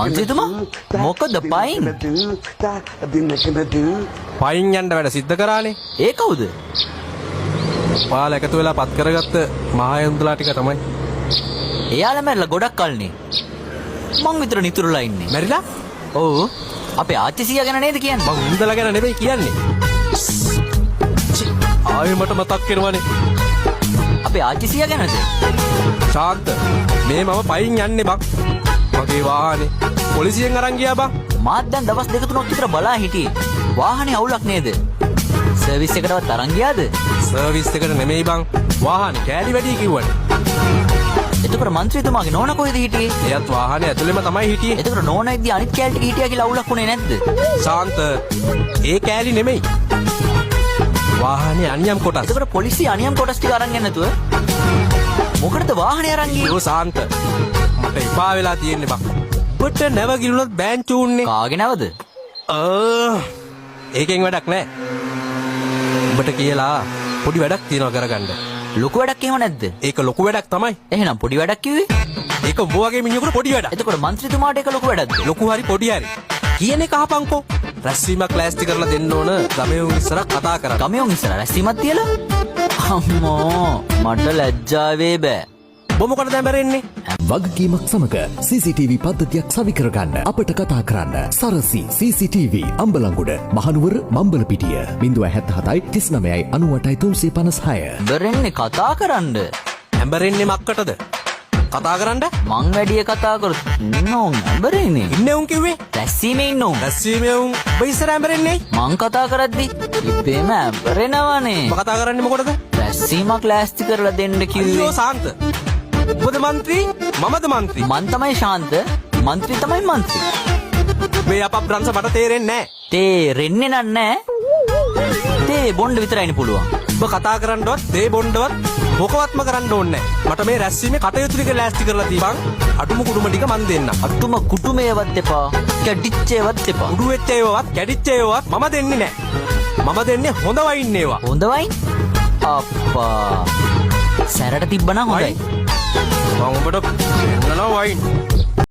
මන්ත්‍රීතුමා මොකද පයින්? පයින් යන්න වැඩ සිද්ධ කරානේ. ඒ කවුද? ඔයාලා එකතු වෙලා පත් කරගත්ත මහයන්තුලා ටික තමයි. එයාලා මැරලා ගොඩක් කල්නේ. මං විතර නිතුරුලා ඉන්නේ. මැරිලා? ඔව්. අපේ ආච්චි සීයා ගැන නේද කියන්නේ? මං උන්දලා ගැන නෙවෙයි කියන්නේ. ආයෙ මට මතක් වෙනවනේ. අපේ ආච්චි සීයා ගැනද? ශාන්ත මේ මම පයින් යන්නේ බං. මගේ වාහනේ පොලිසියෙන් අරන් ගියා බං. මාත් දැන් දවස් දෙක තුනක් විතර බලා හිටියේ. වාහනේ අවුලක් නේද? සර්විස් එකටවත් අරන් ගියාද? සර්විස් එකට නෙමෙයි බං. වාහනේ කෑලි වැඩි කිව්වනේ. එතකොට මන්ත්‍රීතුමාගේ නෝනා කොහෙද හිටියේ? එයත් වාහනේ ඇතුළෙම තමයි හිටියේ. එතකොට නෝනා ඉද්දි අනිත් කෑලි ටික හිටියා කියලා අවුලක් උනේ නැද්ද? ශාන්ත ඒ කෑලි නෙමෙයි. වාහනේ අනියම් කොටස්. එතකොට පොලිසිය අනියම් කොටස් ටික අරන් යන්නේ නැතුව මොකටද වාහනේ අරන් ගියේ? යෝ ශාන්ත මට එපා වෙලා තියෙන්නේ බං. ඔබට නැව ගිලුනොත් බෑන්චු උන්නේ. කාගේ නැවද? ඒකෙන් වැඩක් නැහැ. ඔබට කියලා පොඩි වැඩක් තියෙනවා කරගන්න. ලොකු වැඩක් එහෙම නැද්ද? ඒක ලොකු වැඩක් තමයි. එහෙනම් පොඩි වැඩක් කිව්වේ? ඒක උඹ වගේ මිනිහෙකුට පොඩි වැඩක්. එතකොට මන්ත්‍රීතුමාට ඒක ලොකු වැඩක්ද? ලොකු හරි පොඩි හරි කියන එක අහපන්කෝ. රැස්වීමක් ලෑස්ති කරලා දෙන්න ඕන ගමේ උන් ඉස්සර කතා කරා. ගමේ උන් ඉස්සර රැස්වීමක් තියලා? අම්මෝ මට ලැජ්ජා වේ බෑ. ඔබ මොකටද ඇඹරෙන්නේ? වගකීමක් සමග CCTV පද්ධතියක් සවි කරගන්න අපට කතා කරන්න. සරසි CCTV අම්බලන්ගොඩ මහනුවර මම්බලපිටිය 077 39 98 356. ඇඹරෙන්නේ කතා කරන්න. ඇඹරෙන්නේ මක්කටද? කතා කරන්න? මං වැඩිය කතා කරොත් නෝන් ඇඹරෙන්නේ. ඉන්නේ උන් කිව්වේ? රැස්වීමේ ඉන්න උන්. රැස්වීමේ උන් ඔබ ඉස්සර ඇඹරෙන්නේ? මං කතා කරද්දි ඉබේම ඇඹරෙනවනේ. ඔබ කතා කරන්නේ මොකටද? රැස්වීමක් ලෑස්ති කරලා දෙන්න කිව්වේ. අයියෝ ශාන්ත ඔබද මන්ත්‍රී මමද මන්ත්‍රී? මන් තමයි ශාන්ත මන්ත්‍රී තමයි මන්ත්‍රී. මේ අපබ්‍රංශ මට තේරෙන්නේ නැහැ. තේරෙන්නේ නැහැ. තේ බොණ්ඩ විතරයිනේ පුළුවන්. ඔබ කතා කරන්නවත් තේ බොණ්ඩවත් මොකවත්ම කරන්න ඕනේ නැහැ. මට මේ රැස්වීමේ කටයුතු ටික ලෑස්ති කරලා තියපන්. අටුම කුඩුම ටික මන් දෙන්නම්. අටුම කුටුමේවත් එපා. කැඩිච්චේවත් එපා. උඩු වෙච්ච ඒවාවත් කැඩිච්ච ඒවාවත් මම දෙන්නේ නැහැ. මම දෙන්නේ හොඳ වයින් ඒවා. හොඳ වයින්? අප්පා. සැරට තිබ්බනම් හොඳයි. මම ඔබට දෙන්නවා වයින්.